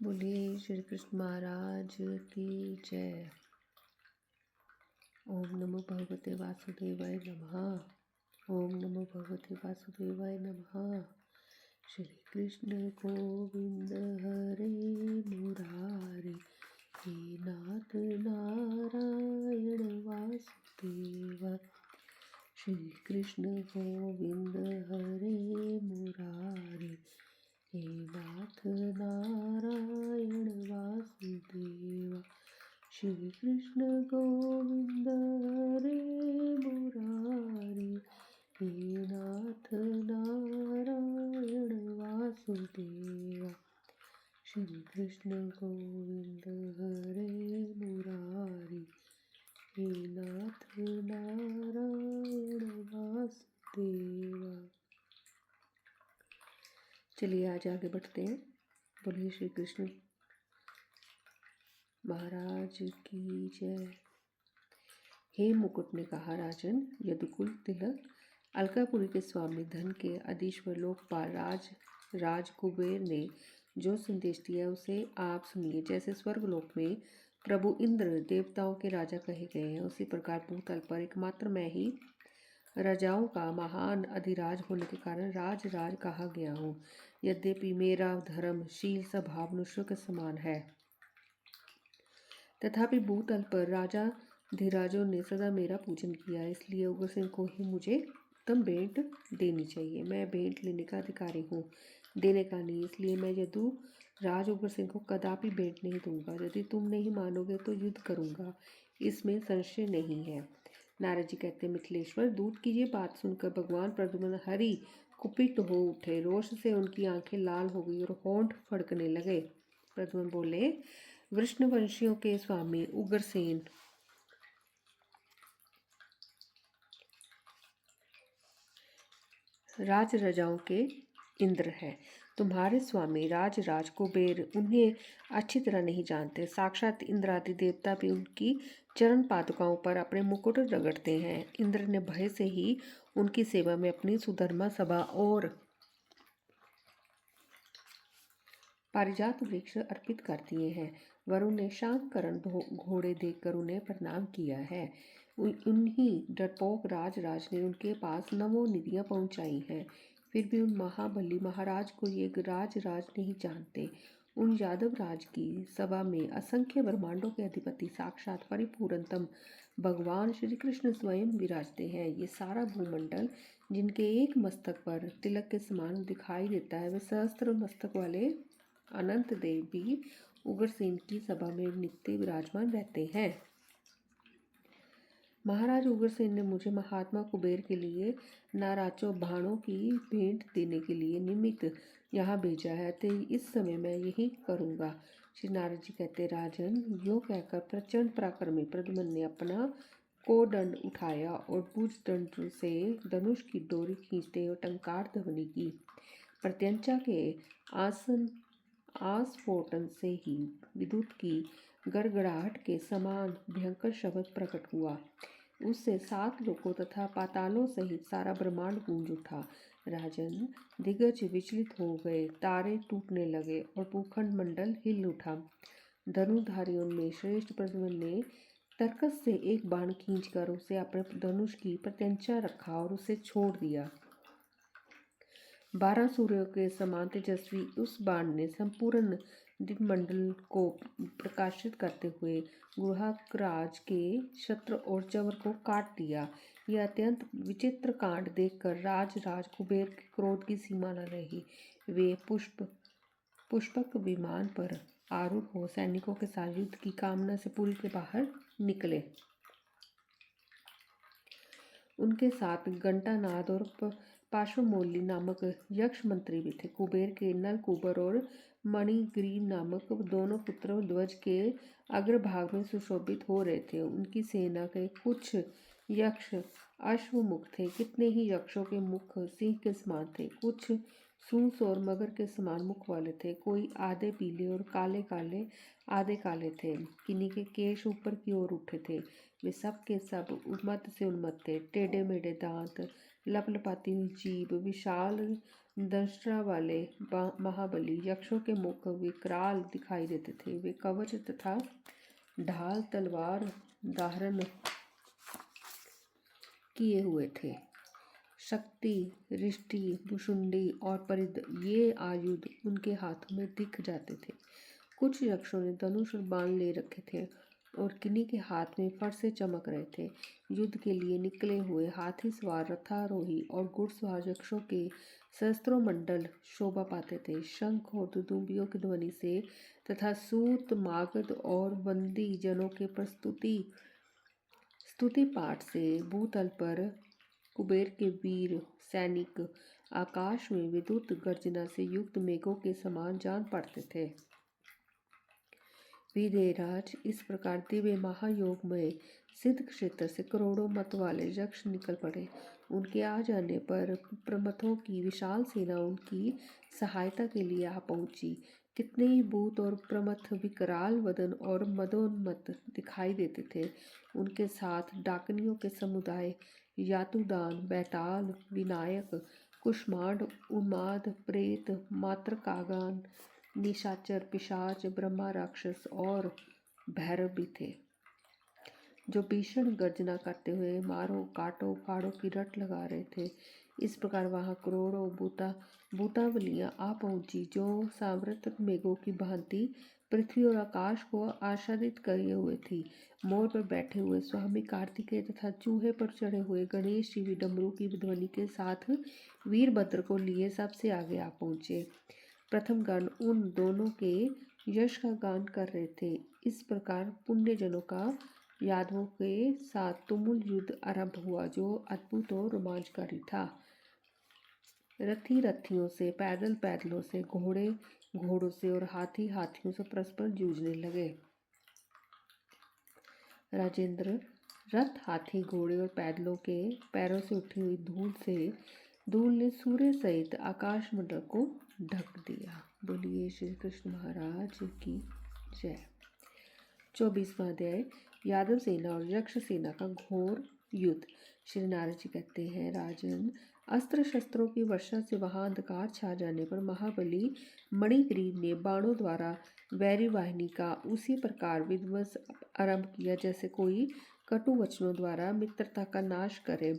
बोलिए श्री कृष्ण महाराज की जय। ओम नमो भगवते वासुदेवाय नमः। ओम नमो भगवते वासुदेवाय नमः। श्री कृष्ण गोविंद हरे मुरारे, हे नाथ नारायण वासुदेव। श्री कृष्ण गोविंद हरे मुरारे, हे नाथ नारायण वासुदेव। श्री कृष्ण गोविंद हरे मुरारे, हे नाथ नारायण वासुदेव। श्री कृष्ण गोविंद हरे मुरारे, हे नाथ नारायण वासुदेव। चलिए आज आगे बढ़ते हैं। बोलिए श्री कृष्ण महाराज की जय। हे मुकुट ने कहा, राजन, यदुकुल तिलक अलकापुरी के स्वामी धन के अधीश्वर लोकपाल राज कुबेर ने जो संदेश दिया उसे आप सुनिए। जैसे स्वर्गलोक में प्रभु इंद्र देवताओं के राजा कहे गए हैं, उसी प्रकार भूतल पर एकमात्र मैं ही राजाओं का महान अधिराज होने के कारण राज कहा गया हूँ। यद्यपि मेरा धर्म शील स्वभाव मनुष्यों के समान है, तथापि भूतल पर राजा धीराजों ने सदा मेरा पूजन किया। इसलिए उग्रसेन को ही मुझे उत्तम भेंट देनी चाहिए। मैं भेंट लेने का अधिकारी हूँ, देने का नहीं। इसलिए मैं यदु राज उग्रसेन को कदापि भेंट नहीं दूंगा। यदि तुम नहीं मानोगे तो युद्ध करूंगा, इसमें संशय नहीं है। नारद जी कहते, मिथिलेश्वर, दूत की ये बात सुनकर भगवान प्रद्युम्न हरि कुपित हो उठे। रोष से उनकी आंखें लाल हो गई और होंठ फड़कने लगे। प्रद्युम्न बोले, वृष्णवंशियों के स्वामी उग्रसेन राजाओं के इंद्र है। तुम्हारे स्वामी राज कुबेर उन्हें अच्छी तरह नहीं जानते। साक्षात इंद्र आदि देवता भी उनकी चरण पादुकाओं पर अपने मुकुट रगड़ते हैं। इंद्र ने भय से ही उनकी सेवा में अपनी सुधर्मा सभा और पारिजात वृक्ष अर्पित कर दिए हैं। वरुण ने शांत करण घोड़े देकर उन्हें प्रणाम किया है। उन्हीं डरपोक राज ने उनके पास नवो निधियां पहुंचाई हैं। फिर भी उन महाबली महाराज को ये राज नहीं जानते। उन यादव राज की सभा में असंख्य ब्रह्मांडों के अधिपति साक्षात परिपूर्णतम भगवान श्री कृष्ण स्वयं विराजते हैं। ये सारा भूमंडल जिनके एक मस्तक पर तिलक के समान दिखाई देता है, वे सहस्त्र मस्तक वाले अनंत देव भी उग्रसेन की सभा में नित्य विराजमान रहते हैं। महाराज उग्रसेन ने मुझे महात्मा कुबेर के लिए नाराचो बाणों की भेंट देने के लिए निमित्त यहाँ भेजा है, तो इस समय मैं यही करूँगा। श्री नारद जी कहते, राजन, यो कहकर प्रचंड पराक्रमी प्रद्युम्न ने अपना कोदंड उठाया और भुज दंड से धनुष की डोरी खींचते हुए टंकार ध्वनि की। प्रत्यंचा के आस्फोटन से ही विद्युत की गड़गड़ाहट के समान भयंकर शब्द प्रकट हुआ। उससे 7 लोकों तथा पातालों सहित सारा ब्रह्मांड गूंज उठा। राजन, दिग्गज विचलित हो गए, तारे टूटने लगे और भूखंड मंडल हिल उठा। धनुधारियों में श्रेष्ठ प्रद्युम्न ने तर्कस से एक बाण खींचकर उसे अपने धनुष की प्रत्यंचा रखा और उसे छोड़ दिया। 12 सूर्यों के समान तेजस्वी उस बाण ने संपूर्ण दिग्मंडल को प्रकाशित करते हुए गुहाकराज के छत्र और चवर को काट दिया। यह अत्यंत विचित्र कांड देखकर राज कुबेर के क्रोध की सीमा न रही। वे पुष्पक विमान पर आरूढ़ हो सैनिकों के साथ युद्ध की कामना से पुरी के बाहर निकले। उनके साथ घंटानाद और पार्श्वमौली नामक यक्ष मंत्री भी थे। कुबेर के नलकूबर और मणिग्रीव नामक दोनों पुत्र ध्वज के अग्रभाग में सुशोभित हो रहे थे। उनकी सेना के कुछ यक्ष अश्वमुख थे, कितने ही यक्षों के मुख सिंह के समान थे, कुछ सूस और मगर के समान मुख वाले थे, कोई आधे पीले और काले आधे काले थे, किन्हीं के केश ऊपर की ओर उठे थे। वे सब के सब उन्मत्त से उन्मत्त थे। टेढ़े मेढ़े दांत, लपलपाती हुई जीभ, विशाल दंष्ट्रा वाले महाबली यक्षों के मुख विकराल दिखाई देते थे। वे कवच तथा ढाल तलवार धारण किए हुए थे। शक्ति, रिष्टि, भुशुंडी और परिध ये आयुध उनके हाथों में दिख जाते थे। कुछ यक्षों ने धनुष और बाण ले रखे थे और किन्हीं के हाथ में फरसे चमक रहे थे। युद्ध के लिए निकले हुए हाथी सवार, रथारोही और घुड़सवार यक्षों के शस्त्रों मंडल शोभा पाते थे। शंख और दुदुम्बियों की ध्वनि से तथा सूत, मागध और बंदी जनों के स्तुति पाठ से भूतल पर कुबेर के वीर सैनिक आकाश में विद्युत गर्जना से युक्त मेघों के समान जान पड़ते थे। विदेहराज, इस प्रकार दिव्य महायोग में सिद्ध क्षेत्र से करोड़ों मत वाले यक्ष निकल पड़े। उनके आ जाने पर प्रमथों की विशाल सेना उनकी सहायता के लिए आ पहुंची। कितने ही भूत और प्रमथ विकराल वदन और मदोन्मत्त दिखाई देते थे। उनके साथ डाकनियों के समुदाय, यातुदान, बैताल, विनायक, कुष्मांड, उन्माद, प्रेत, मातृकागान, निशाचर, पिशाच, ब्रह्मा, राक्षस और भैरव भी थे, जो भीषण गर्जना करते हुए मारो काटो फाड़ो की रट लगा रहे थे। इस प्रकार वहां करोड़ों भूतावलियां आ पहुंची, जो साम्राज्य मेघों की भांति पृथ्वी और आकाश को आच्छादित किए हुए थी। मोर पर बैठे हुए स्वामी कार्तिकेय तथा चूहे पर चढ़े हुए गणेश जी डमरू की ध्वनि के साथ वीरभद्र को लिए सबसे आगे आ पहुंचे। प्रथम गण उन दोनों के यश का गान कर रहे थे। इस प्रकार पुण्यजनों का यादवों के साथ तुमुल युद्ध आरंभ हुआ, जो अद्भुत और रोमांचकारी था। रथी रथियों से, पैदल पैदलों से, घोड़े घोड़ों से और हाथी हाथियों से परस्पर जूझने लगे। राजेंद्र, रथ, हाथी, घोड़े और पैदलों के पैरों से उठी हुई धूल ने सूर्य सहित आकाश मंडल को ढक दिया। बोलिए श्री कृष्ण महाराज की जय। 24वां अध्याय, यादव सेना और यक्ष सेना का घोर युद्ध। श्री नारद जी कहते हैं, राजन, अस्त्र शस्त्रों की वर्षा से वहां अंधकार छा जाने पर महाबली मणिग्रीव ने बाणों द्वारा वैरी वाहिनी का उसी प्रकार विध्वंस आरंभ किया जैसे कोई कटु वचनों द्वारा मित्रता का नाश करे।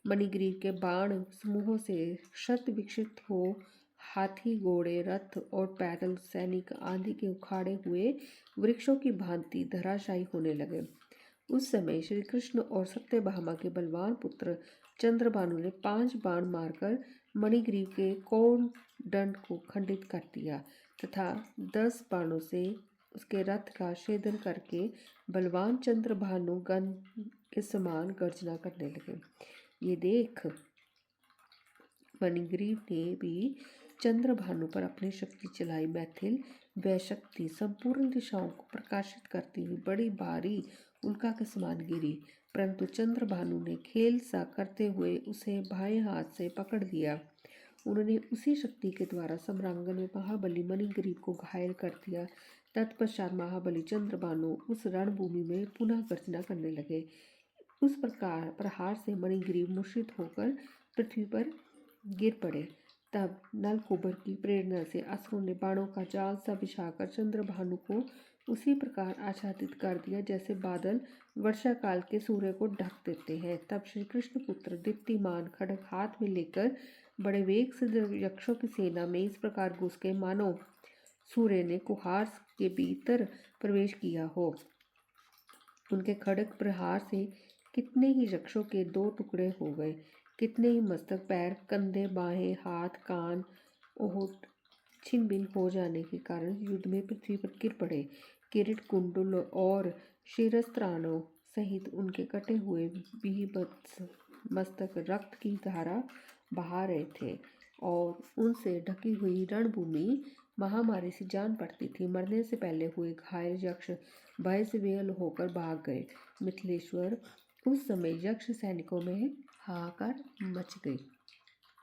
मणिग्रीव के बाण समूहों से क्षत विक्षिप्त हो हाथी, घोड़े, रथ और पैदल सैनिक आंधी के उखाड़े हुए वृक्षों की भांति धराशायी होने लगे। उस समय श्री कृष्ण और सत्यभामा के बलवान पुत्र चंद्रभानु ने 5 बाण मारकर मणिग्रीव के कोण दंड को खंडित कर दिया तथा 10 बाणों से उसके रथ का छेदन करके बलवान चंद्रभानु गण के समान गर्जना करने लगे। ये देख मणिग्रीव ने भी चंद्रभानु पर अपनी शक्ति चलाई। मैथिल वह शक्ति संपूर्ण दिशाओं को प्रकाशित करती हुई बड़ी भारी उल्का के समान गिरी, परंतु चंद्रभानु ने खेल सा करते हुए उसे बाएं हाथ से पकड़ लिया। उन्होंने उसी शक्ति के द्वारा सम्रांगण में महाबली मणिग्रीव को घायल कर दिया। तत्पश्चात महाबली चंद्रभानु उस रणभूमि में पुनः गर्जना करने लगे। उस प्रकार प्रहार से मणिग्रीव मूर्छित होकर पृथ्वी पर गिर पड़े। तब नलकूबर की प्रेरणा से असुरों ने बाणों का जाल सा बिछाकर चंद्रभानु को उसी प्रकार आच्छादित कर दिया जैसे बादल वर्षा काल के सूर्य को ढक देते हैं। तब श्री कृष्ण पुत्र दीप्तिमान खड्ग हाथ में लेकर बड़े वेग से यक्षों की सेना में इस प्रकार घुस गए मानो सूर्य ने कुहार के भीतर प्रवेश किया हो। उनके खड्ग प्रहार से कितने ही यक्षों के 2 टुकड़े हो गए। कितने ही मस्तक, पैर, कंधे, बाहें, हाथ, कान, ओहोट छिन्न भिन्न हो जाने के कारण युद्ध में पृथ्वी पर गिर पड़े। किरीट, कुंडल और शिरस्त्राणों सहित उनके कटे हुए बीभत्स मस्तक रक्त की धारा बहा रहे थे और उनसे ढकी हुई रणभूमि महामारी से जान पड़ती थी। मरने से पहले हुए घायल यक्ष भय से बेहाल होकर भाग गए। मिथिलेश्वर, उस समय यक्ष सैनिकों में हाहाकार मच गई।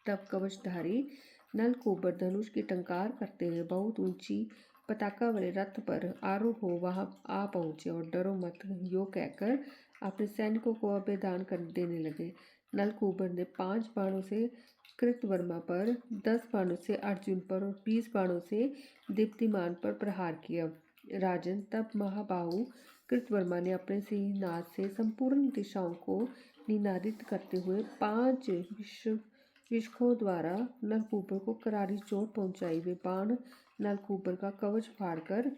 तब कवचधारी नलकूबर धनुष की टंकार करते हुए बहुत ऊंची पताका वाले रथ पर आरूढ़ हो वहां आ पहुंचे और डरो मत यो कहकर अपने सैनिकों को अभयदान कर देने लगे। नलकूबर ने 5 बाणों से कृतवर्मा पर, 10 बाणों से अर्जुन पर और 20 बाणों से दीप्तिमान पर प्रहार किया। राजन, तब महाबाहु कृतवर्मा ने अपने सिंहनाद से संपूर्ण दिशाओं को निनादित करते हुए 5 विशकों द्वारा नलकूबर को करारी चोट पहुंचाई। वे बाण नलकूबर का कवच फाड़कर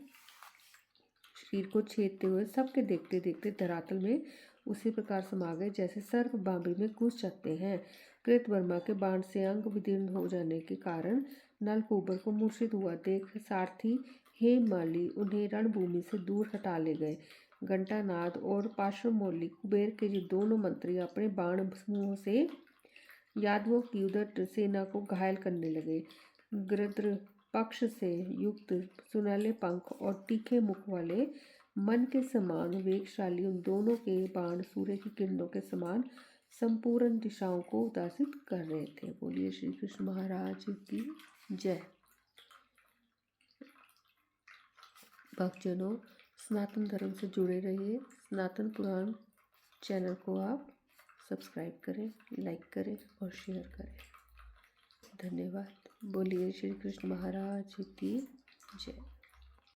शरीर को छेदते हुए सबके देखते देखते धरातल में उसी प्रकार समा गए जैसे सर्प बांबी में घुस जाते हैं। कृतवर्मा के बाण से अंग विदीर्ण हो जाने के कारण नलकूबर को मूर्छित हुआ देख सारथी हेममाली उन्हें रणभूमि से दूर हटा ले गए। घंटानाद और पार्श्वमौली कुबेर के ये दोनों मंत्री अपने बाण समूहों से यादवों की उधर सेना को घायल करने लगे। गृध्र पक्ष से युक्त सुनहले पंख और तीखे मुख वाले मन के समान वेगशाली उन दोनों के बाण सूर्य की किरणों के समान संपूर्ण दिशाओं को उदासित कर रहे थे। बोलिए श्री कृष्ण महाराज की जय। भक्तजनों, सनातन धर्म से जुड़े रहिए। सनातन पुराण चैनल को आप सब्सक्राइब करें, लाइक करें और शेयर करें। धन्यवाद। बोलिए श्री कृष्ण महाराज की जय।